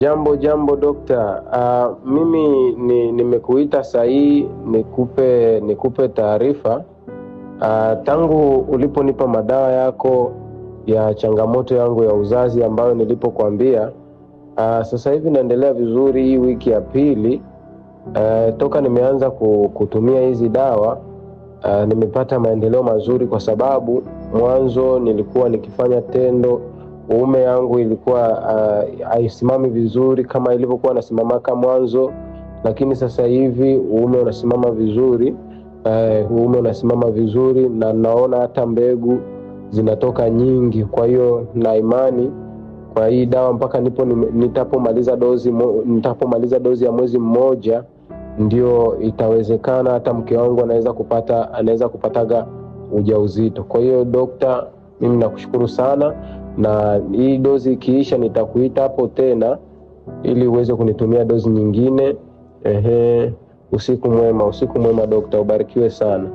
Jambo dokta. Mimi nimekuita sahihi nikupe taarifa. Tangu uliponipa madawa yako ya changamoto yangu ya uzazi ambayo nilipokuambia, sasa hivi naendelea vizuri. Hii wiki ya pili toka nimeanza kutumia hizi dawa, nimepata maendeleo mazuri, kwa sababu mwanzo nilikuwa nikifanya tendo uume yangu ilikuwa haisimami vizuri kama ilivyokuwa nasimamaka mwanzo, lakini sasa hivi uume unasimama vizuri, na naona hata mbegu zinatoka nyingi. Kwa hiyo na imani kwa hii dawa mpaka nitapomaliza dozi ya mwezi mmoja, ndio itawezekana hata mke wangu anaweza kupataga ujauzito. Kwa hiyo dokta, mimi nakushukuru sana, na hii dozi ikiisha nitakuita hapo tena ili uweze kunitumia dozi nyingine. Usiku mwema dokta, ubarikiwe sana.